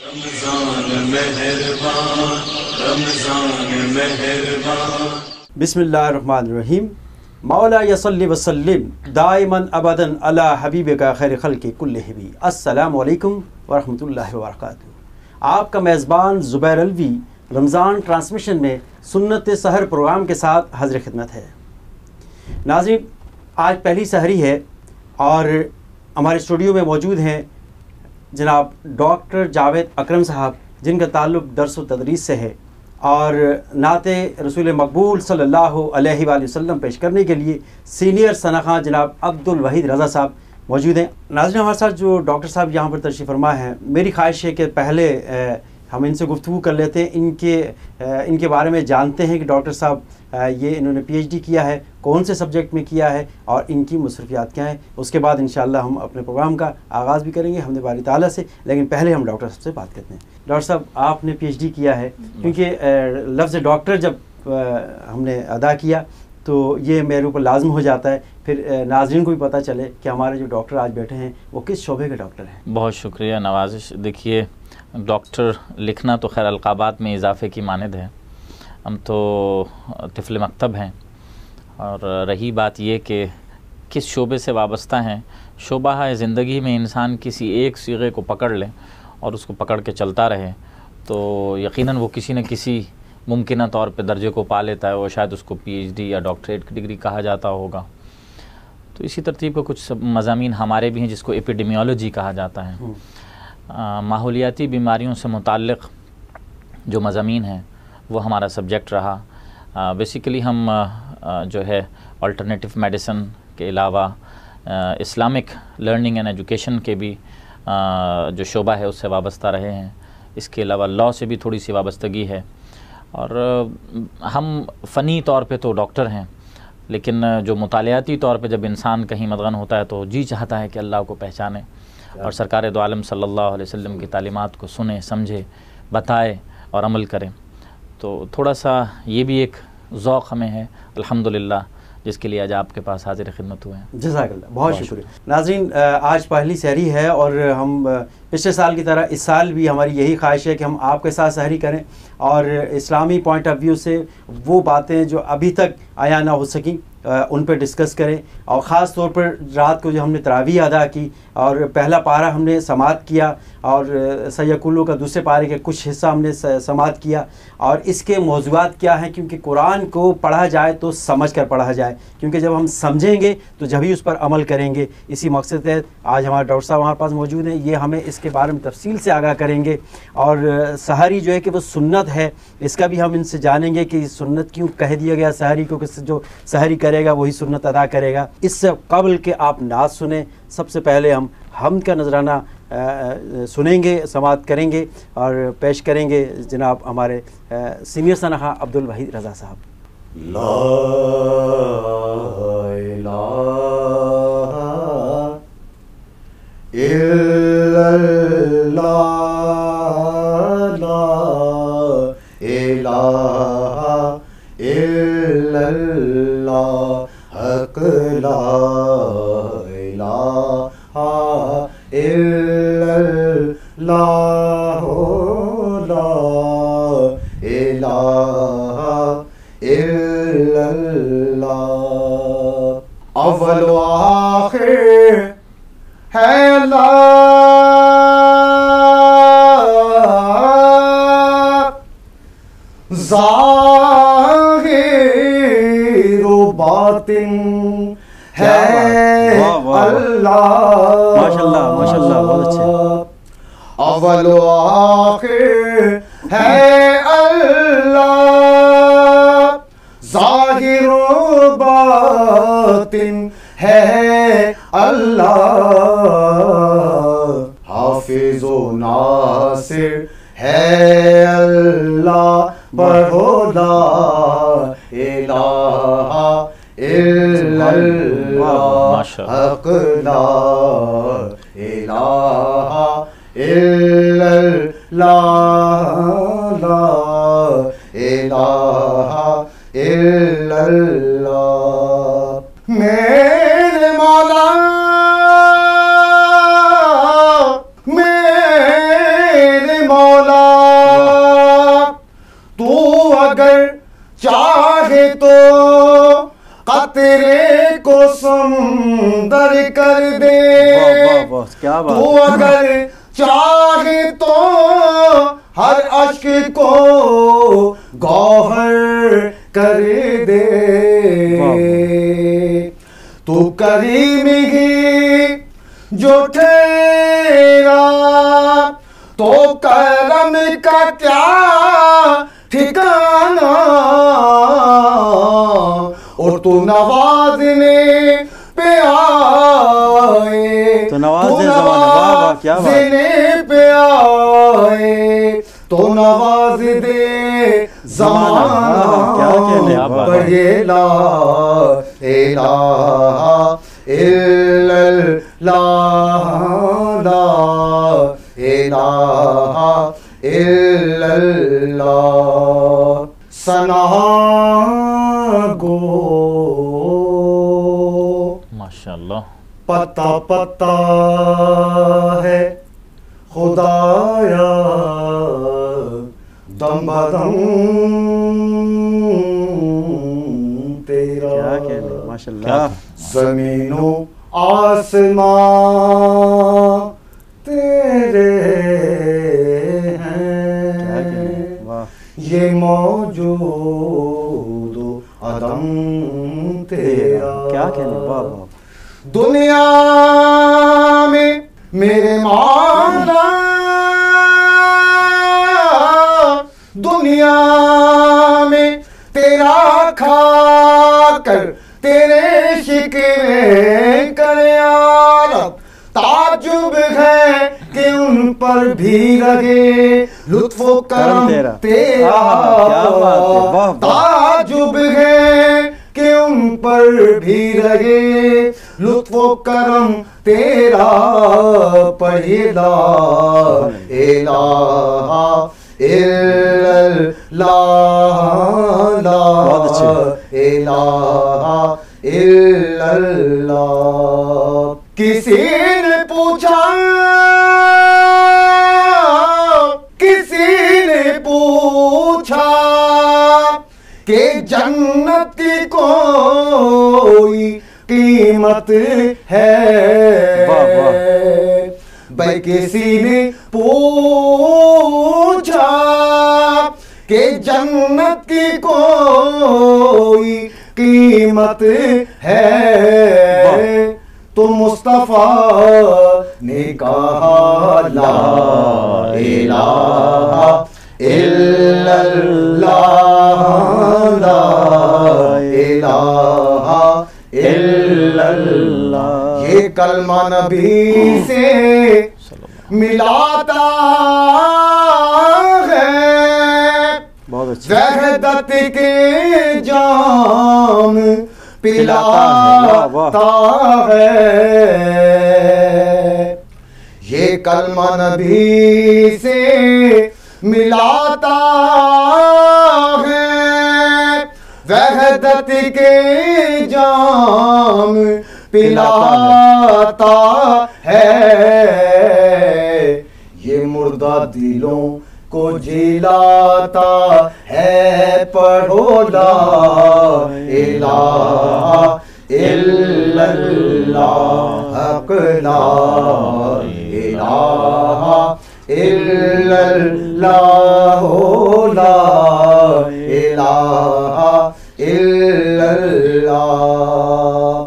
رمضان مہربان رمضان مہربان بسم اللہ الرحمن الرحیم مولا یصلی وسلم دائماً ابداً علی حبیبک خیر خلق کلہم. السلام علیکم ورحمۃ اللہ وبرکاتہ. آپ کا میزبان زبیر الوی رمضان ٹرانسمیشن میں سنت سحر پروگرام کے ساتھ حاضر خدمت ہے. ناظرین، آج پہلی سحری ہے اور ہمارے اسٹوڈیو میں موجود ہیں جناب ڈاکٹر جاوید اکرم صاحب، جن کا تعلق درس و تدریس سے ہے اور نعت رسول مقبول صلی اللہ علیہ وآلہ وسلم پیش کرنے کے لیے سینئر ثناء جناب عبد الوحید رضا صاحب موجود ہیں. ناظرین، ہمارے ساتھ جو ڈاکٹر صاحب یہاں پر تشریف فرما ہیں، میری خواہش ہے کہ پہلے ہم ان سے گفتگو کر لیتے ہیں، ان کے بارے میں جانتے ہیں کہ ڈاکٹر صاحب یہ انہوں نے پی ایچ ڈی کیا ہے، کون سے سبجیکٹ میں کیا ہے اور ان کی مصروفیات کیا ہیں. اس کے بعد انشاءاللہ ہم اپنے پروگرام کا آغاز بھی کریں گے حمد باری تعالیٰ سے، لیکن پہلے ہم ڈاکٹر صاحب سے بات کرتے ہیں. ڈاکٹر صاحب، آپ نے پی ایچ ڈی کیا ہے، کیونکہ لفظ ڈاکٹر جب ہم نے ادا کیا تو یہ میرے اوپر لازم ہو جاتا ہے، پھر ناظرین کو بھی پتہ چلے کہ ہمارے جو ڈاکٹر آج بیٹھے ہیں وہ کس شعبے کے ڈاکٹر ہیں. بہت شکریہ، نوازش. دیکھیے، ڈاکٹر لکھنا تو خیر القابات میں اضافے کی مانند ہے. ہم تو طفل مکتب ہیں، اور رہی بات یہ کہ کس شعبے سے وابستہ ہیں. شعبہ ہے زندگی میں انسان کسی ایک صیغے کو پکڑ لے اور اس کو پکڑ کے چلتا رہے تو یقیناً وہ کسی نہ کسی ممکنہ طور پہ درجے کو پا لیتا ہے، وہ شاید اس کو پی ایچ ڈی یا ڈاکٹریٹ کی ڈگری کہا جاتا ہوگا. تو اسی ترتیب کا کچھ مضامین ہمارے بھی ہیں جس کو ایپیڈیمیولوجی کہا جاتا ہے. ماحولیاتی بیماریوں سے متعلق جو مضامین ہیں وہ ہمارا سبجیکٹ رہا. بیسیکلی ہم جو ہے آلٹرنیٹیو میڈیسن کے علاوہ اسلامک لرننگ اینڈ ایجوکیشن کے بھی جو شعبہ ہے اس سے وابستہ رہے ہیں. اس کے علاوہ لاء سے بھی تھوڑی سی وابستگی ہے. اور ہم فنی طور پہ تو ڈاکٹر ہیں، لیکن جو مطالعاتی طور پہ جب انسان کہیں مدغن ہوتا ہے تو جی چاہتا ہے کہ اللہ کو پہچانے اور سرکار دو عالم صلی اللہ علیہ وسلم کی تعلیمات کو سنے، سمجھے، بتائے اور عمل کرے. تو تھوڑا سا یہ بھی ایک ذوق ہمیں ہے الحمدللہ، جس کے لیے آج آپ کے پاس حاضر خدمت ہوئے ہیں. جزاک اللہ، بہت شکریہ. ناظرین، آج پہلی سحری ہے اور ہم پچھلے سال کی طرح اس سال بھی ہماری یہی خواہش ہے کہ ہم آپ کے ساتھ سحری کریں اور اسلامی پوائنٹ آف ویو سے وہ باتیں جو ابھی تک عیاں نہ ہو سکیں ان پہ ڈسکس کریں. اور خاص طور پر رات کو جو ہم نے تراویح ادا کی اور پہلا پارہ ہم نے سماعت کیا اور سیکولو کا دوسرے پارے کا کچھ حصہ ہم نے سماعت کیا، اور اس کے موضوعات کیا ہیں، کیونکہ قرآن کو پڑھا جائے تو سمجھ کر پڑھا جائے، کیونکہ جب ہم سمجھیں گے تو جبھی اس پر عمل کریں گے. اسی مقصد ہے آج ہمارے ڈاکٹر صاحب ہمارے پاس موجود ہیں، یہ ہمیں اس کے بارے میں تفصیل سے آگاہ کریں گے. اور سحری جو ہے کہ وہ سنت ہے، اس کا بھی ہم ان سے جانیں گے کہ سنت کیوں کہہ دیا گیا سحری کو، کہ جو سحری کرے گا وہی سنت ادا کرے گا. اس سے قبل کہ آپ نعت سنیں، سب سے پہلے ہم حمد کا نذرانہ سنیں گے، سماعت کریں گے اور پیش کریں گے جناب ہمارے سینئر ثناء عبد الوحید رضا صاحب. لا الہ الا اللہ لا الہ الا اللہ حق لا الہ الا اللہ لا الہ الا اللہ. اول و آخر ہے اللہ، ظاہر و باطن ہے اللہ. ماشاءاللہ ماشاءاللہ، بہت اچھے. اول و آخر ہے اللہ، ظاہر و باطن ہے اللہ، حافظ و ناصر ہے اللہ، پڑھو لا الہ الا اللہ حق لا الہ الا اللہ لا الہ الا اللہ. میرے مولا میرے مولا تو قطرے کو سمندر کر دے، کیا بات، تو اگر چاہے تو ہر اشک کو گوہر کر دے، تو کریم ہی جو ٹھہرا تو کرم کا کیا ٹھکانا، اور تو نوازنے پہ آئے، تو نوازنے پہ آئے تو نواز دے زمانہ، پڑھے لا الہ الا اللہ، لا الہ الا اللہ، ثنا گو ماشاءاللہ، پتا پتا ہے خدایا دم بدم تیرا، کیا کہنے، ماشاءاللہ، زمین و آسمان تیرے ہیں، یہ موجود و عدم تیرا، کیا کہنے، واہ واہ، دنیا میں میرے مولا، دنیا میں تیرا کھا کر تیرے شکوے کرے عالم، تعجب ہے کہ ان پر بھی لگے لطف و کرم تیرا، تعجب ہے کہ ان پر بھی لگے لطف و کرم تیرا، پڑھے لا الہ الا اللہ، لا الہ الا اللہ۔ کسی نے پوچھا، کسی نے پوچھا کہ جنت کی کوئی قیمت ہے، بھائی کسی نے پوچھا کہ جنت کی کوئی قیمت ہے، تو مصطفیٰ نے کہا لا الہ الا اللہ، لا الہ الا اللہ، یہ کلمہ نبی سے ملاتا ہے، وحدت کے جام پلاتا ہے، یہ کلمہ نبی سے ملاتا ہے، وحدت کے جام پلاتا ہے، یہ مردہ دلوں کو جلاتا ہے، پڑھو لا الہ الا اللہ، حق لا الہ الا اللہ، لا الہ الا اللہ۔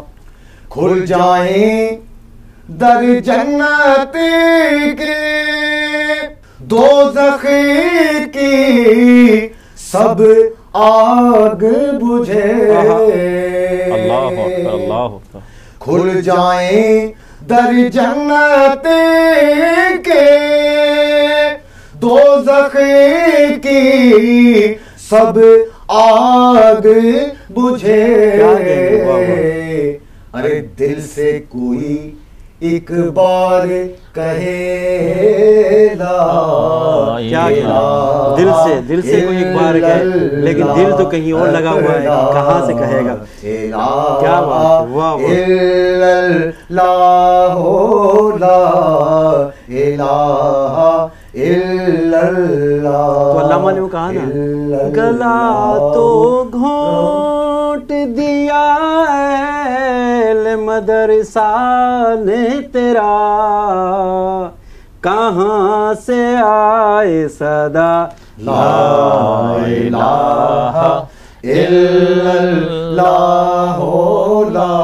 کھل جائیں در جنت کے، دوزخ کی سب آگ بجھے، اللہ اکبر، اللہ اکبر، کھل جائیں در جنت کے، دوزخ کی سب آگ بجھے، ارے دل سے کوئی ایک بار کہے لا، کیا دل سے کوئی ایک بار کہے، لیکن دل تو کہیں اور لگا ہوا ہے، کہاں سے کہے گا، کیا بات ہے، واہ واہ، اللہ لا الہ الا اللہ۔ تو علامہ نے وہ کہا نا، گلا تو گھونٹ لوٹ دیا اہل مدرسہ نے تیرا، کہاں سے آئے صدا لا الہ الا اللہ، لا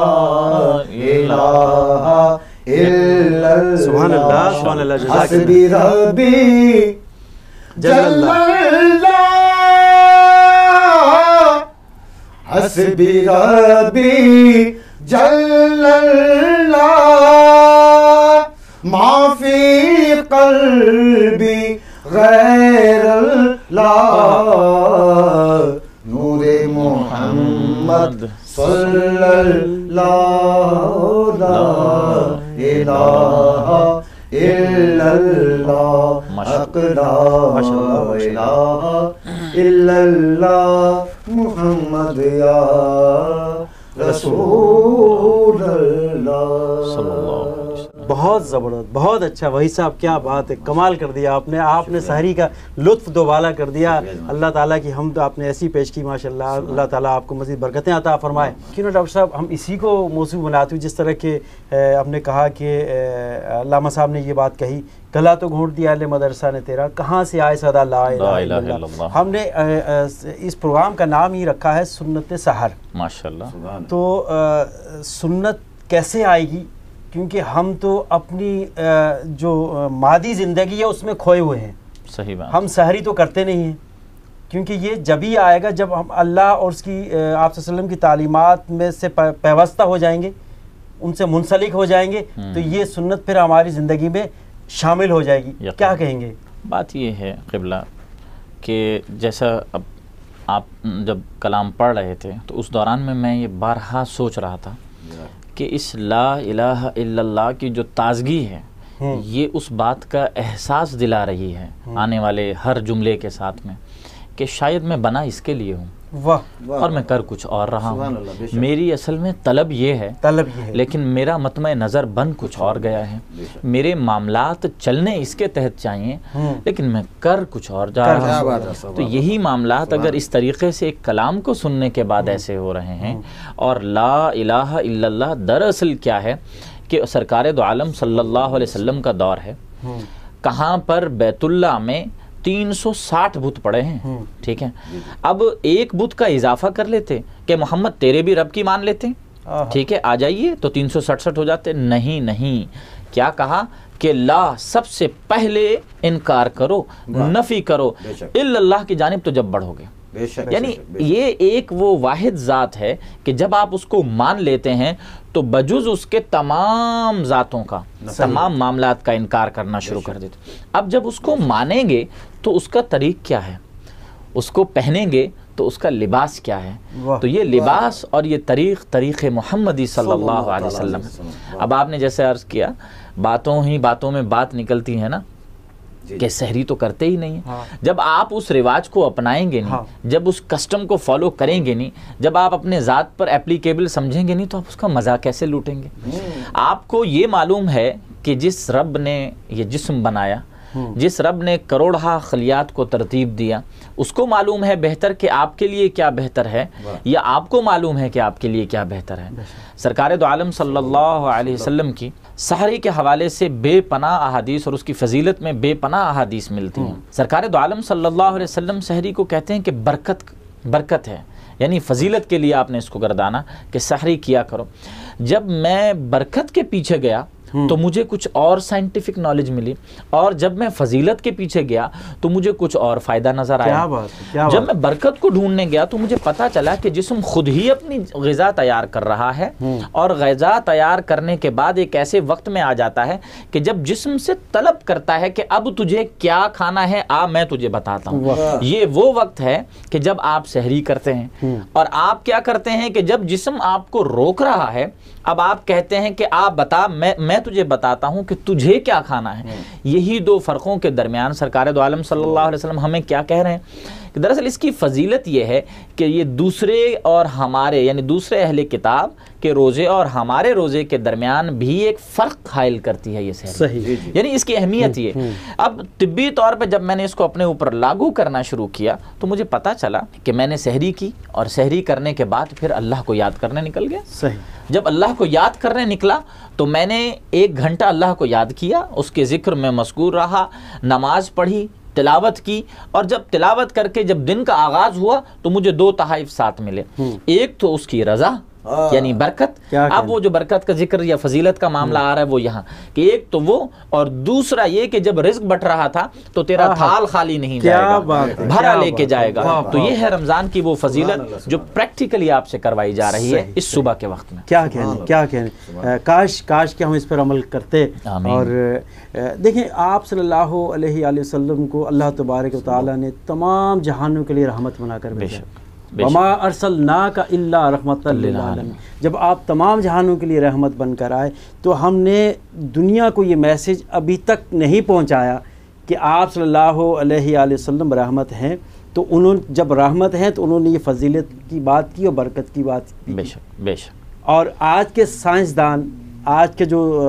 الہ الا اللہ، سبحان اللہ سبحان اللہ، جزاک حسبی ربی جل اللہ، حسبی ربی جل اللہ، ما فی قلبی غیر اللہ، نور محمد صلی اللہ، لا الہ الا اللہ، حق لا الہ الا اللہ، محمد یا رسول اللہ صلی اللہ علیہ وسلم۔ بہت زبردست، بہت اچھا وہی صاحب، کیا بات ہے، کمال کر دیا آپ نے سحری کا لطف دوبالا کر دیا۔ اللہ تعالیٰ کی حمد آپ نے ایسی پیش کی ماشاءاللہ، اللہ تعالیٰ آپ کو مزید برکتیں عطا فرمائے۔ کیوں نہ ڈاکٹر صاحب ہم اسی کو موضوع بناتے ہوئے، جس طرح کہ آپ نے کہا کہ علامہ صاحب نے یہ بات کہی، گلا تو گھونٹ دیا اہل مدرسہ نے تیرا، کہاں سے آئے صدا لا الہ الا اللہ۔ ہم نے اس پروگرام کا نام ہی رکھا ہے سنت سحر ماشاءاللہ۔ تو سنت کیسے آئے گی؟ کیونکہ ہم تو اپنی جو مادی زندگی ہے اس میں کھوئے ہوئے ہیں، صحیح بات، ہم سحری تو کرتے نہیں ہیں، کیونکہ یہ جب ہی آئے گا جب ہم اللہ اور اس کی آپ صلی اللہ علیہ وسلم کی تعلیمات میں سے پیوستہ ہو جائیں گے، ان سے منسلک ہو جائیں گے، تو یہ سنت پھر ہماری زندگی میں شامل ہو جائے گی۔ کیا کہیں گے؟ بات یہ ہے قبلہ کہ جیسا اب آپ جب کلام پڑھ رہے تھے تو اس دوران میں یہ بارہا سوچ رہا تھا کہ اس لا الہ الا اللہ کی جو تازگی ہے یہ اس بات کا احساس دلا رہی ہے آنے والے ہر جملے کے ساتھ میں کہ شاید میں بنا اس کے لیے ہوں اور میں کر کچھ اور رہا ہوں، میری اصل میں طلب یہ ہے لیکن میرا مطمع نظر بن کچھ اور گیا ہے، میرے معاملات چلنے اس کے تحت چاہیے لیکن میں کر کچھ اور جا رہا ہوں۔ تو یہی معاملات اگر اس طریقے سے ایک کلام کو سننے کے بعد ایسے ہو رہے ہیں، اور لا الہ الا اللہ دراصل کیا ہے کہ سرکار دو عالم صلی اللہ علیہ وسلم کا دور ہے، کہاں پر بیت اللہ میں 360 بت پڑے ہیں، ٹھیک ہے، اب ایک بت کا اضافہ کر لیتے کہ محمد تیرے بھی رب کی مان لیتے، ٹھیک ہے، آ جائیے تو 367 ہو جاتے۔ نہیں، کیا کہا کہ لا سب سے پہلے انکار کرو، نفی کرو، الا اللہ کی جانب تو جب بڑھو گے۔ یعنی یہ ایک وہ واحد ذات ہے کہ جب آپ اس کو مان لیتے ہیں تو بجز اس کے تمام ذاتوں کا، تمام معاملات کا انکار کرنا شروع کر دیتے۔ اب جب اس کو مانیں گے تو اس کا طریق کیا ہے، اس کو پہنیں گے تو اس کا لباس کیا ہے، تو یہ لباس اور یہ طریق محمدی صلی اللہ علیہ وسلم۔ اب آپ نے جیسے عرض کیا باتوں میں بات نکلتی ہے نا کہ سحری تو کرتے ہی نہیں ہیں، جب آپ اس رواج کو اپنائیں گے نہیں، جب اس کسٹم کو فالو کریں گے نہیں، جب آپ اپنے ذات پر اپلیکیبل سمجھیں گے نہیں تو آپ اس کا مزہ کیسے لوٹیں گے؟ آپ کو یہ معلوم ہے کہ جس رب نے یہ جسم بنایا، جس رب نے کروڑہا خلیات کو ترتیب دیا، اس کو معلوم ہے بہتر کہ آپ کے لیے کیا بہتر ہے، یا آپ کو معلوم ہے کہ آپ کے لیے کیا بہتر ہے۔ سرکار دو عالم صلی اللہ علیہ وسلم کی سحری کے حوالے سے بے پناہ احادیث اور اس کی فضیلت میں بے پناہ احادیث ملتی ہیں۔ سرکار دو عالم صلی اللہ علیہ وسلم سحری کو کہتے ہیں کہ برکت ہے، یعنی فضیلت کے لیے آپ نے اس کو گردانا کہ سحری کیا کرو۔ جب میں برکت کے پیچھے گیا تو مجھے کچھ اور سائنٹیفک نالج ملی، اور جب میں فضیلت کے پیچھے گیا تو مجھے کچھ اور فائدہ نظر آیا۔ جب میں برکت کو ڈھونڈنے گیا تو مجھے پتا چلا کہ جسم خود ہی اپنی غذا تیار کر رہا ہے، اور غذا تیار کرنے کے بعد ایک ایسے وقت میں آ جاتا ہے کہ جب جسم سے طلب کرتا ہے کہ اب تجھے کیا کھانا ہے، میں تجھے بتاتا ہوں۔ یہ وہ وقت ہے کہ جب آپ سحری کرتے ہیں، اور آپ کیا کرتے ہیں کہ جب جسم آپ کو روک رہا ہے، اب آپ کہتے ہیں کہ آپ بتا، میں تجھے بتاتا ہوں کہ تجھے کیا کھانا ہے۔ یہی دو فرقوں کے درمیان سرکار دو عالم صلی اللہ علیہ وسلم ہمیں کیا کہہ رہے ہیں کہ دراصل اس کی فضیلت یہ ہے کہ یہ دوسرے اور ہمارے یعنی دوسرے اہل کتاب کہ روزے اور ہمارے روزے کے درمیان بھی ایک فرق حائل کرتی ہے یہ سحری. صحیح. یعنی اس کی اہمیت یہ. اب طبی طور پہ جب میں نے اس کو اپنے اوپر لاگو کرنا شروع کیا تو مجھے پتہ چلا کہ میں نے سحری کی اور سحری کرنے کے بعد پھر اللہ کو یاد کرنے نکل گیا. صحیح. جب اللہ کو یاد کرنے نکلا تو میں نے 1 گھنٹہ اللہ کو یاد کیا, اس کے ذکر میں مشغول رہا, نماز پڑھی, تلاوت کی, اور جب تلاوت کر کے جب دن کا آغاز ہوا تو مجھے 2 تحائف ساتھ ملے. ایک تو اس کی رضا یعنی برکت. اب وہ جو برکت کا ذکر یا فضیلت کا معاملہ آ رہا ہے وہ یہاں کہ ایک تو وہ, اور دوسرا یہ کہ جب رزق بٹ رہا تھا تو تیرا تھال خالی نہیں جائے گا, بھرا لے کے جائے گا. تو یہ ہے رمضان کی وہ فضیلت جو پریکٹیکلی آپ سے کروائی جا رہی ہے اس صبح کے وقت میں. کیا کہنے, کاش کہ ہم اس پر عمل کرتے. اور دیکھیں آپ صلی اللہ علیہ وآلہ وسلم کو اللہ تبارک و تعالیٰ نے تمام جہانوں کے لیے رحمت بنا کر بھیجا. وما ارسلناک الا رحمۃ للعالمین. جب آپ تمام جہانوں کے لیے رحمت بن کر آئے تو ہم نے دنیا کو یہ میسج ابھی تک نہیں پہنچایا کہ آپ صلی اللہ علیہ وآلہ وسلم رحمت ہیں. تو انہوں جب رحمت ہیں تو انہوں نے یہ فضیلت کی بات کی اور برکت کی بات کی. بے شک بے شک. اور آج کے سائنسدان, آج کے جو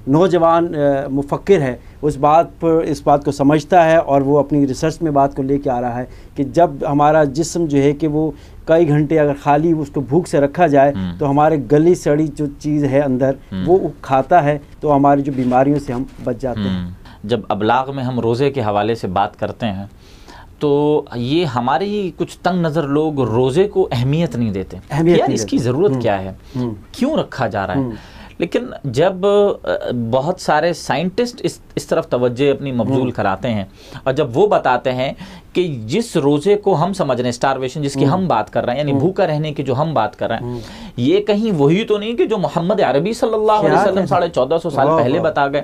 نوجوان مفکر ہے اس بات کو سمجھتا ہے اور وہ اپنی ریسرچ میں بات کو لے کے آ رہا ہے کہ جب ہمارا جسم جو ہے کہ وہ کئی گھنٹے اگر خالی اس کو بھوک سے رکھا جائے تو ہمارے گلی سڑی جو چیز ہے اندر وہ کھاتا ہے تو ہماری جو بیماریوں سے ہم بچ جاتے ہیں. جب ابلاغ میں ہم روزے کے حوالے سے بات کرتے ہیں تو یہ ہمارے ہی کچھ تنگ نظر لوگ روزے کو اہمیت نہیں دیتے. یار اس کی ضرورت کیا ہے, کیوں رکھا جا رہا ہے؟ لیکن جب بہت سارے سائنٹسٹ اس طرف توجہ اپنی مبذول کراتے ہیں اور جب وہ بتاتے ہیں کہ جس روزے کو ہم سمجھ رہے ہیں اسٹارویشن جس کی ہم بات کر رہے ہیں, یعنی بھوکا رہنے کی جو ہم بات کر رہے ہیں, یہ کہیں وہی تو نہیں کہ جو محمد عربی صلی اللہ علیہ وسلم 1450 سال پہلے بتا گئے.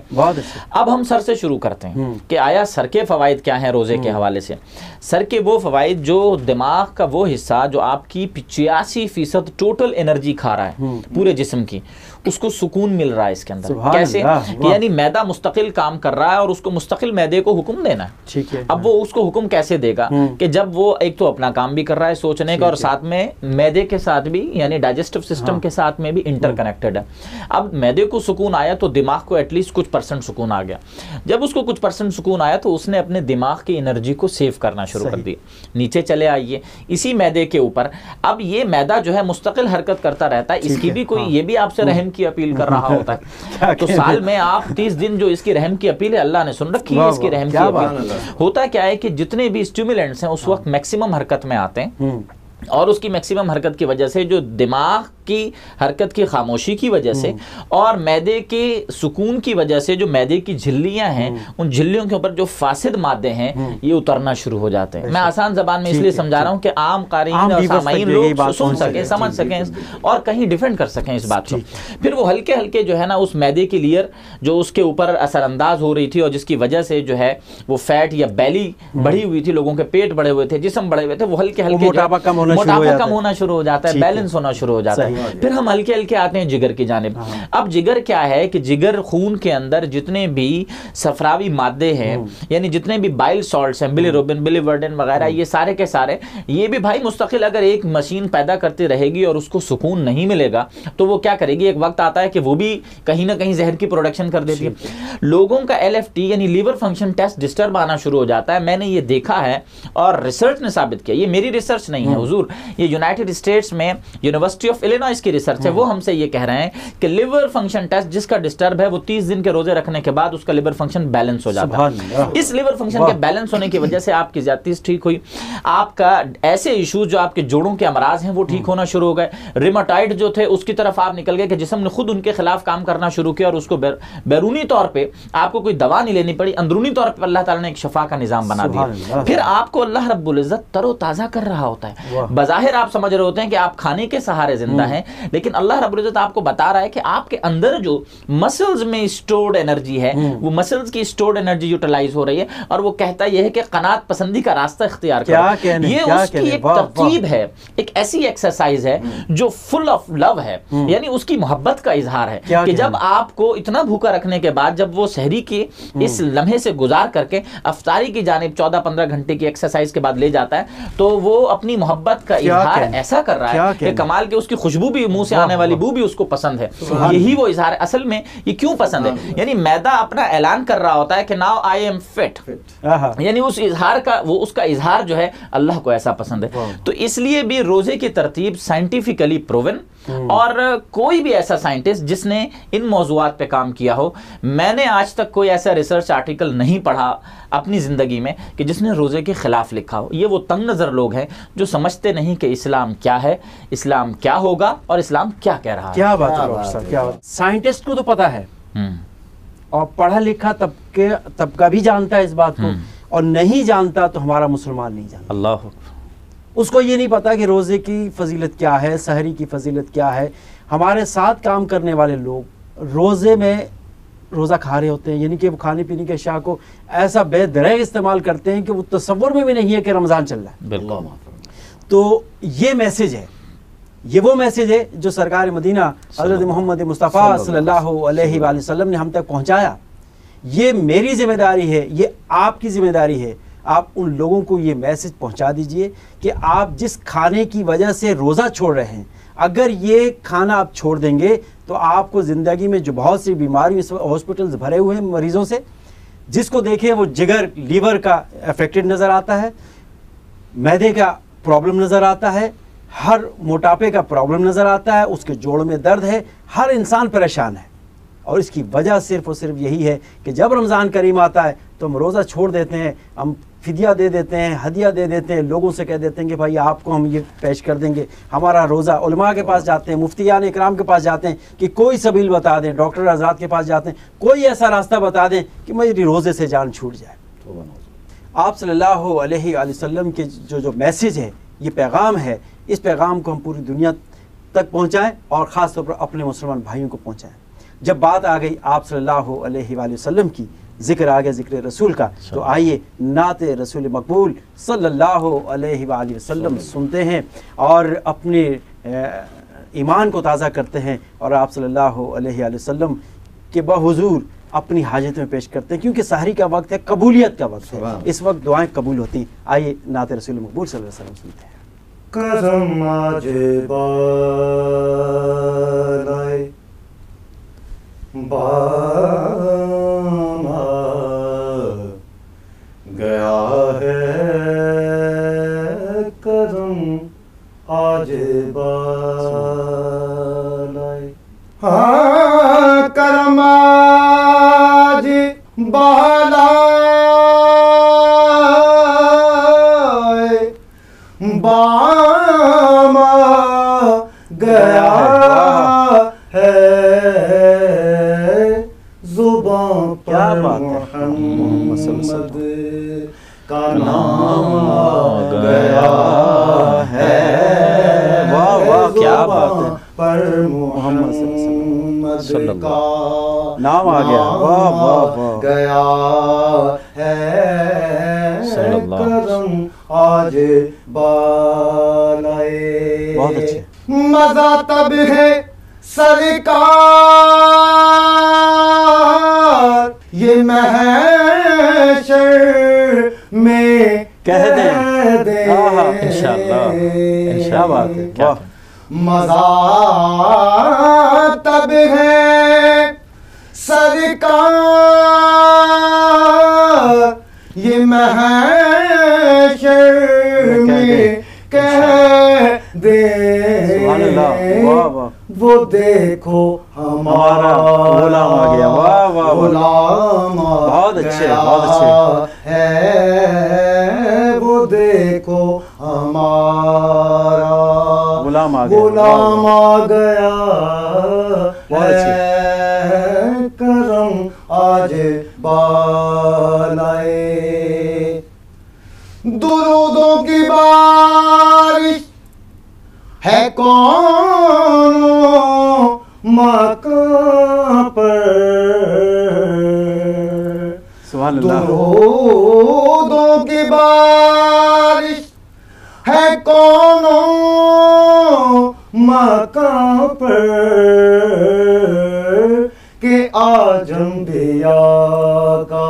اب ہم سر سے شروع کرتے ہیں کہ آیا سر کے فوائد کیا ہیں روزے کے حوالے سے. سر کے وہ فوائد جو دماغ کا وہ حصہ جو آپ کی 85% ٹوٹل انرجی کھا رہا ہے پورے جسم کی, اس کو سکون مل رہا ہے اس کے اندر. کیسے کہ یعنی میدا مستقل کام کر رہا ہے اور اس کو مستقل میدے کو حکم دینا ہے. اب وہ اس کو حکم کیسے دے گا کہ جب وہ ایک تو اپنا کام بھی کر رہا ہے سوچنے کا اور ساتھ میں میدے کے ساتھ بھی یعنی ڈائجسٹو سسٹم کے ساتھ میں بھی انٹر کنیکٹڈ ہے. اب میدے کو سکون آیا تو دماغ کو ایٹ لیسٹ کچھ پرسنٹ سکون آ گیا. جب اس کو کچھ پرسنٹ سکون آیا تو اس نے اپنے دماغ کی انرجی کو سیو کرنا شروع کر دیا. نیچے چلے آئیے اسی میدے کے اوپر, اب یہ میدا جو ہے مستقل حرکت کرتا رہتا ہے. اس کی بھی کوئی یہ بھی آپ سے رحم کی اپیل کر رہا ہوتا ہے. تو سال میں آپ 30 دن جو اس کی رحم کی اپیل ہے اللہ نے سن رکھی ہے اس کی رحم کی اپیل. ہوتا کیا ہے کہ جتنے بھی اسٹیمولنٹس ہیں اس وقت میکسیمم حرکت میں آتے ہیں اور اس کی میکسیمم حرکت کی وجہ سے جو دماغ کی حرکت کی خاموشی کی وجہ سے اور میدے کے سکون کی وجہ سے جو میدے کی جھلیاں ہیں ان جھلیوں کے اوپر جو فاسد مادے ہیں یہ اترنا شروع ہو جاتے ہیں. میں آسان زبان میں اس لیے سمجھا رہا ہوں کہ عام قارئین اور سامعین لوگ سن سکیں, سمجھ سکیں اور کہیں ڈیفینڈ کر سکیں اس بات کو. پھر وہ ہلکے ہلکے جو ہے نا اس میدے کی لیئر جو اس کے اوپر اثر انداز ہو رہی تھی اور جس کی وجہ سے جو ہے وہ فیٹ یا بیلی بڑھی ہوئی تھی, لوگوں کے پیٹ بڑے ہوئے تھے, جسم بڑے ہوئے تھے, وہ ہلکے ہلکے موٹاپا کم ہونا شروع ہو جاتا ہے, بیلنس ہونا شروع ہو جاتا ہے. پھر ہم ہلکے ہلکے آتے ہیں جگر کی جانب. اب جگر کیا ہے کہ جگر خون کے اندر جتنے بھی صفراوی مادے ہیں یعنی جتنے بھی بائل سالٹس ہیں, بلی روبن, بلی ورڈن وغیرہ, یہ سارے کے سارے یہ بھی بھائی مستقل اگر ایک مشین پیدا کرتی رہے گی اور اس کو سکون نہیں ملے گا تو وہ کیا کرے گی, ایک وقت آتا ہے کہ وہ بھی کہیں نہ کہیں زہر کی پروڈکشن کر دیتی ہے. لوگوں کا LFT یعنی لیور فنکشن ٹیسٹ ڈسٹرب آنا شروع ہو جاتا ہے. میں نے یہ دیکھا ہے اور ریسرچ نے ثابت کیا, یہ میری ریسرچ نہیں ہے حضور, یہ یونائٹڈ اسٹیٹس میں یونیورسٹی آف الینوائس کی ریسرچ ہے. وہ ہم سے یہ کہہ رہے ہیں کہ لیور فنکشن ٹیسٹ جس کا ڈسٹرب ہے وہ 30 دن کے روزے رکھنے کے بعد اس کا لیور فنکشن بیلنس ہو جاتا ہے. اس لیور فنکشن کے بیلنس ہونے کی وجہ سے آپ کی زیادتی ٹھیک ہوئی, آپ کا ایسے ایشوز جو آپ کے جوڑوں کے امراض ہیں وہ ٹھیک ہونا شروع ہو گئے. ریماٹائڈ جو تھے اس کی طرف آپ نکل گئے کہ جسم نے خود ان کے خلاف کام کرنا شروع کیا اور اس کو بیرونی طور پہ آپ کو کوئی دوا نہیں لینی پڑی, اندرونی طور پہ اللہ تعالیٰ نے ایک شفا کا نظام بنا دیا. پھر آپ کو اللہ رب العزت تر و تازہ کر رہا ہوتا ہے. بظاہر آپ سمجھ رہے ہوتے ہیں کہ آپ کھانے کے سہارے زندہ ہیں, لیکن اللہ رب العزت آپ کو بتا رہا ہے کہ آپ کے اندر جو مسلز میں اسٹورڈ انرجی ہے وہ مسلز کی اسٹورڈ انرجی یوٹیلائز ہو رہی ہے اور وہ کہتا یہ ہے کہ قناعت پسندی کا راستہ اختیار کرو. یہ اس کی ایک ترتیب ہے, ایک ایسی ایکسرسائز ہے جو فل آف لو ہے, یعنی اس کی محبت کا اظہار ہے کہ جب آپ کو اتنا بھوکا رکھنے کے بعد جب وہ سحری کے اس لمحے سے گزار کر کے افطاری کی جانب 14-15 گھنٹے کی ایکسرسائز کے بعد لے جاتا ہے تو وہ اپنی محبت کا اظہار ایسا کر رہا ہے کہ کمال کے اس کی خوشبو بدبو بھی، منہ سے آنے والی بو بھی اس کو پسند ہے. یہی وہ اظہار ہے. اصل میں یہ کیوں پسند ہے؟ یعنی میدا اپنا اعلان کر رہا ہوتا ہے کہ ناؤ آئی ایم فٹ، یعنی اس اظہار کا، وہ اس کا اظہار جو ہے اللہ کو ایسا پسند ہے. تو اس لیے بھی روزے کی ترتیب سائنٹیفکلی پروون، اور کوئی بھی ایسا سائنٹسٹ جس نے ان موضوعات پہ کام کیا ہو، میں نے آج تک کوئی ایسا ریسرچ آرٹیکل نہیں پڑھا اپنی زندگی میں کہ جس نے روزے کے خلاف لکھا ہو. یہ وہ تنگ نظر لوگ ہیں جو سمجھتے نہیں کہ اسلام کیا ہے، اسلام کیا ہوگا اور اسلام کیا کہہ رہا ہے. کیا بات ہے ڈاکٹر صاحب، کیا بات. سائنٹسٹ کو تو پتا ہے اور پڑھا لکھا طبقہ بھی جانتا ہے اس بات کو، اور نہیں جانتا تو ہمارا مسلمان نہیں جانتا. اللہ، اس کو یہ نہیں پتا کہ روزے کی فضیلت کیا ہے، سحری کی فضیلت کیا ہے. ہمارے ساتھ کام کرنے والے لوگ روزے میں روزہ کھا رہے ہوتے ہیں، یعنی کہ وہ کھانے پینے کے اشیاء کو ایسا بے درنگ استعمال کرتے ہیں کہ وہ تصور میں بھی نہیں ہے کہ رمضان چل رہا ہے. بالکل. تو یہ میسج ہے، یہ وہ میسج ہے جو سرکار مدینہ حضرت محمد مصطفیٰ صلی اللہ علیہ وآلہ وسلم نے ہم تک پہنچایا. یہ میری ذمہ داری ہے، یہ آپ کی ذمہ داری ہے. آپ ان لوگوں کو یہ میسج پہنچا دیجئے کہ آپ جس کھانے کی وجہ سے روزہ چھوڑ رہے ہیں، اگر یہ کھانا آپ چھوڑ دیں گے تو آپ کو زندگی میں جو بہت سی بیماری، ہاسپٹلز بھرے ہوئے ہیں مریضوں سے، جس کو دیکھیں وہ جگر لیور کا افیکٹڈ نظر آتا ہے، معدے کا پرابلم نظر آتا ہے، ہر موٹاپے کا پرابلم نظر آتا ہے، اس کے جوڑوں میں درد ہے، ہر انسان پریشان ہے. اور اس کی وجہ صرف اور صرف یہی ہے کہ جب رمضان کریم آتا ہے تو ہم روزہ چھوڑ دیتے ہیں، ہم فدیہ دے دیتے ہیں، ہدیہ دے دیتے ہیں، لوگوں سے کہہ دیتے ہیں کہ بھائی آپ کو ہم یہ پیش کر دیں گے. ہمارا روزہ، علماء کے پاس جاتے ہیں، مفتیان اکرام کے پاس جاتے ہیں کہ کوئی سبیل بتا دیں، ڈاکٹر حضرات کے پاس جاتے ہیں کوئی ایسا راستہ بتا دیں کہ میری روزے سے جان چھوٹ جائے. آپ صلی اللہ علیہ وآلہ وسلم کے جو میسج ہے، یہ پیغام ہے، اس پیغام کو ہم پوری دنیا تک پہنچائیں اور خاص طور پر اپنے مسلمان بھائیوں کو پہنچائیں. جب بات آ گئی آپ صلی اللہ علیہ وآلہ وسلم کی، ذکر آ گیا ذکر رسول کا، تو آئیے نعت رسول مقبول صلی اللہ علیہ وآلہ وسلم سنتے ہیں اور اپنے ایمان کو تازہ کرتے ہیں، اور آپ صلی اللہ علیہ وآلہ وسلم کے بحضور اپنی حاجت میں پیش کرتے ہیں، کیونکہ سحری کا وقت ہے، قبولیت کا وقت ہے، اس وقت دعائیں قبول ہوتی ہیں. آئیے نعت رسول مقبول صلی اللہ علیہ وسلم سنتے ہیں. کرم آج بالائے بام گیا ہے، کرم آج بالائے. ہاں کرم آج بالائے بام گیا ہے، زباں پر محمد کا نام گیا ہے. واہ واہ، کیا بات ہے، پر محمد کا نام آ گیا. واہ واہ واہ، گیا ہے، کرم آج بالائے. بہت اچھے. مزہ تب ہے سرکار یہ محشر میں کہہ دیں. انشاءاللہ، کیا بات ہے. واہ، مزہ تب ہے سرکار یہ محشر میں کہہ دے. سبحان اللہ. واہ واہ، وہ دیکھو ہمارا غلام آ گیا. واہ واہ، غلام بہت اچھے، بہت اچھے ہے. وہ دیکھو ہمارا غلام آ گیا. غلام آ گیا بہت اچھے. کرم آج بالائے. درودوں کی بارش ہے کون مکان پر. سبحان اللہ. درودوں کی بارش ہے کون مکان پر کہ آج انبیاء کا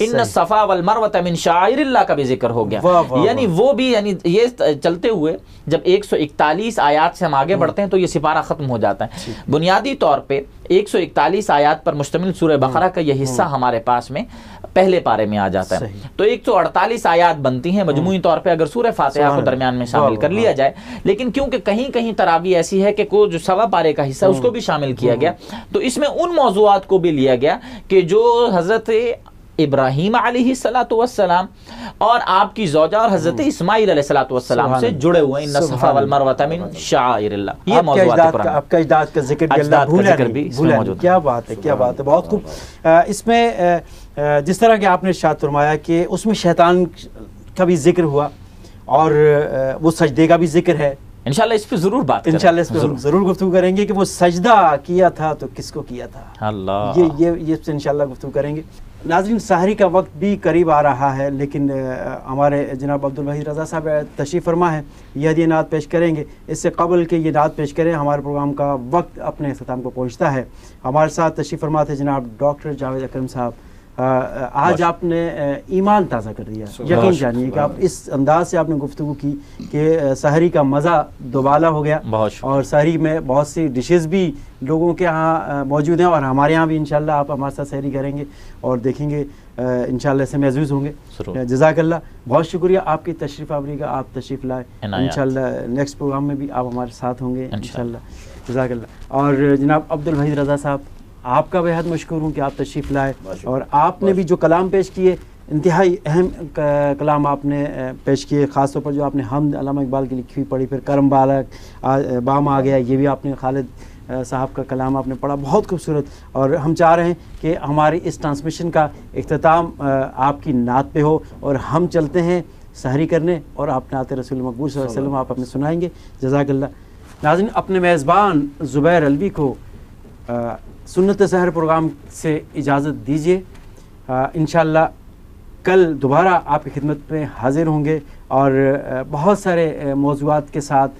ان صفا والمروۃ من شعائر اللہ کا بھی ذکر ہو گیا. یعنی وہ بھی یعنی یہ چلتے ہوئے جب 141 آیات سے ہم آگے بڑھتے ہیں تو یہ سپارہ ختم ہو جاتا ہے. بنیادی طور پہ 141 آیات پر مشتمل سورہ بقرہ کا یہ حصہ ہمارے پاس میں پہلے پارے میں آ جاتا ہے. تو 148 آیات بنتی ہیں مجموعی طور پہ اگر سورہ فاتحہ کو درمیان میں شامل کر لیا جائے. لیکن کیونکہ کہیں کہیں تراویح ایسی ہے کہ کوئی جو سوا پارے کا حصہ اس کو بھی شامل کیا گیا, تو اس میں ان موضوعات کو بھی لیا گیا کہ جو حضرت ابراہیم علیہ الصلوۃ والسلام اور آپ کی زوجہ اور حضرت اسماعیل علیہ الصلوۃ والسلام سے جڑے ہوئے ان الصفا والمروۃ من شعائر اللہ. یہ موضوعات قرآن, آپ کا اجداد کا ذکر بھی اللہ بھولا نہیں. کیا بات ہے, کیا بات ہے, بہت خوب. اس میں جس طرح کہ آپ نے ارشاد فرمایا کہ اس میں شیطان کا بھی ذکر ہوا اور وہ سجدے کا بھی ذکر ہے. انشاءاللہ اس پہ ضرور بات کریں, انشاءاللہ اس پہ ضرور گفتگو کریں گے کہ وہ سجدہ کیا تھا تو کس کو کیا تھا. اللہ یہ انشاءاللہ گفتگو کریں گے. ناظرین, سحری کا وقت بھی قریب آ رہا ہے, لیکن ہمارے جناب عبدالوحید رضا صاحب تشریف فرما ہے, یہ نعت پیش کریں گے. اس سے قبل کہ یہ نعت پیش کریں ہمارے پروگرام کا وقت اپنے اختتام کو پہنچتا ہے. ہمارے ساتھ تشریف فرما تھے جناب ڈاکٹر جاوید اکرم صاحب. آج آپ نے ایمان تازہ کر دیا. یقین جانیے کہ آپ اس انداز سے آپ نے گفتگو کی کہ سحری کا مزہ دوبالا ہو گیا, اور سحری میں بہت سی ڈشز بھی لوگوں کے ہاں موجود ہیں, اور ہمارے ہاں بھی انشاءاللہ آپ ہمارے ساتھ سحری کریں گے اور دیکھیں گے انشاءاللہ اسے محظوظ ہوں گے. جزاک اللہ, بہت شکریہ آپ کی تشریف آوری کا, آپ تشریف لائے. انشاءاللہ نیکسٹ پروگرام میں بھی آپ ہمارے ساتھ ہوں گے انشاءاللہ. جزاک اللہ. اور جناب عبدالوحید رضا صاحب, آپ کا بہت مشکور ہوں کہ آپ تشریف لائے, اور آپ نے بھی جو کلام پیش کیے انتہائی اہم کلام آپ نے پیش کیے, خاص طور پر جو آپ نے حمد علامہ اقبال کی لکھی ہوئی پڑھی, پھر کرم بالک بام آ گیا, یہ بھی آپ نے خالد صاحب کا کلام آپ نے پڑھا, بہت خوبصورت. اور ہم چاہ رہے ہیں کہ ہماری اس ٹرانسمیشن کا اختتام آپ کی نعت پہ ہو, اور ہم چلتے ہیں سحری کرنے, اور آپ نعت رسول مقبول صلی اللہ علیہ وسلم آپ اپنے سنائیں گے. جزاک اللہ. ناظرین, اپنے میزبان زبیر علوی کو سنت سحر پروگرام سے اجازت دیجیے. انشاءاللہ کل دوبارہ آپ کی خدمت میں حاضر ہوں گے, اور بہت سارے موضوعات کے ساتھ,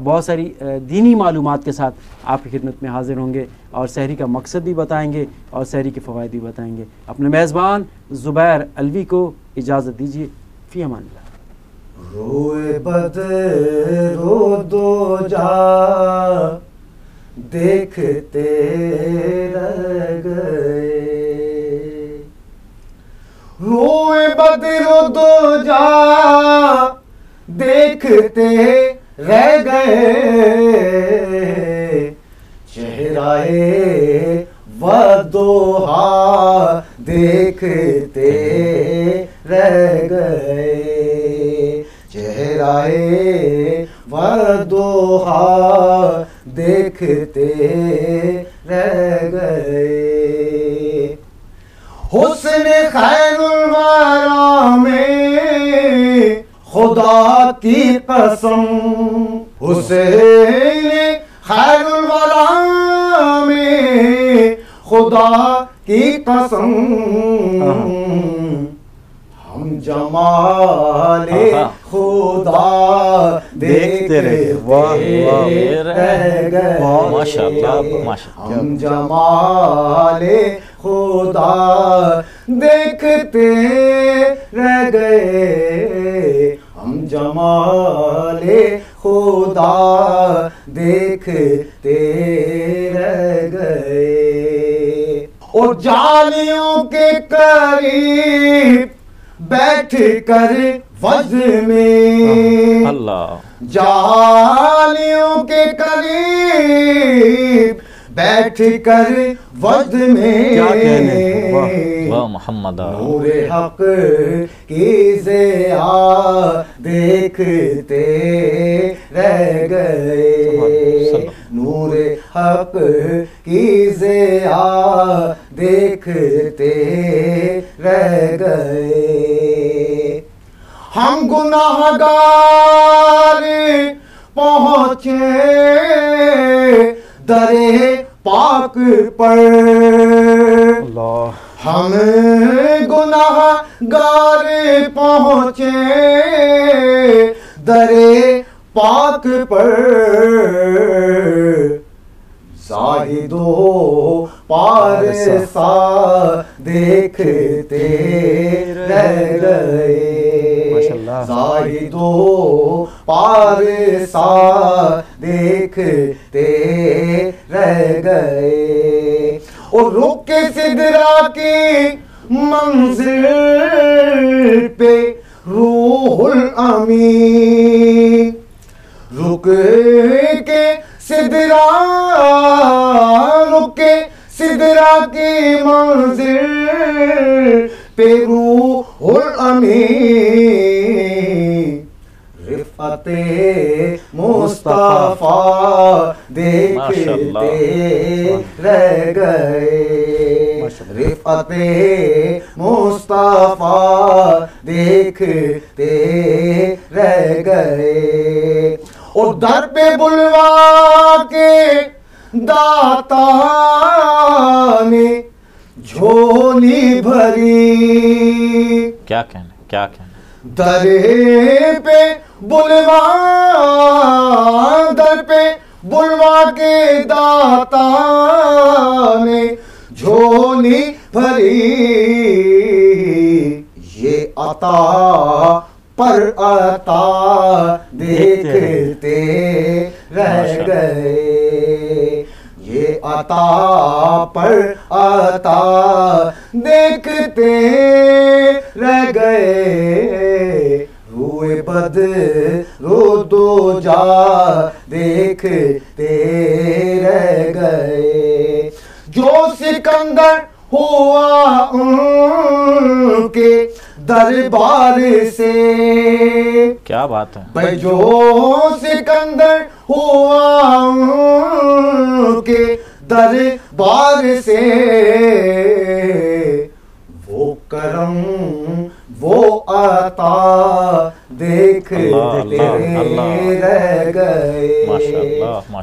بہت ساری دینی معلومات کے ساتھ آپ کی خدمت میں حاضر ہوں گے, اور سحری کا مقصد بھی بتائیں گے اور سحری کے فوائد بھی بتائیں گے. اپنے میزبان زبیر علوی کو اجازت دیجیے. فی امان اللہ. روئے بدر رو دو جا دیکھتے رہ گئے, روئے بدر و دو جا دیکھتے رہ گئے, چہرائے ودوہا دیکھتے رہ گئے, چہرائے ودوہا دیکھتے رہ گئے. حسن خیر الورا میں خدا کی قسم, حسن خیر الورا میں خدا کی قسم, ہم جمال خدا دیکھتے رہ گئے, ہم جمال خدا دیکھتے رہ گئے, ہم جمال خدا دیکھتے رہ گئے. اور جالیوں کے قریب بیٹھ کر وز میں, اللہ, جالیوں کے قریب بیٹھ کر وز میں, محمد نور حق کی ضیاء دیکھتے رہ گئے, نور حق کی ضیاء دیکھتے رہ گئے. ہم گناہگار پہنچے درے پاک پر, ہم گناہگار پہنچے درے پاک پر, زاہدو پارسا دیکھتے رہ گئے، زاہدو پارسا دیکھتے رہ گئے، اور رک کے سدرا کی منزل پہ روح الامین، رک کے سدرا، رک کے سدرا کی منزل پہ روح الامین، رفعت مصطفیٰ دیکھتے رہ گئے، رفعت مصطفیٰ دیکھتے رہ گئے، اور در پہ بلوا کے داتا نے جھولی بھری، کیا کہنا کیا کہنا، در پہ بلوا، در پہ بلوا کے داتا نے جھولی بھری، یہ عطا پر عطا دیکھتے رہ گئے، یہ عطا پر عطا دیکھتے رہ گئے، روئے بدر و دوجا دیکھتے رہ گئے، جو سکندر ہوا ان کے دربار سے، کیا بات ہے بھائی جو سکندر ہوا ان کے دربار سے، وہ کرم وہ عطا دیکھتے رہ گئے،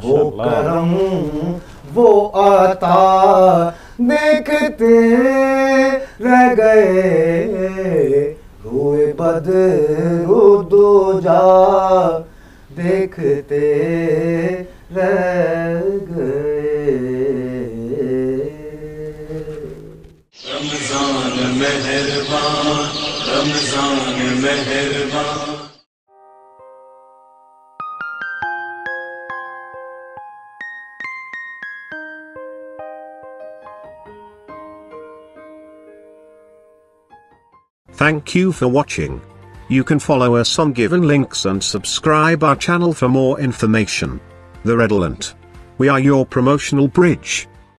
وہ کرم وہ عطا دیکھتے رہ گئے، روئے بدر و دوجا دیکھتے رہ گئے۔ رمضان مہربان، رمضان مہربان۔ Thank you for watching. You can follow us on given links and subscribe our channel for more information. The Redolent. We are your promotional bridge.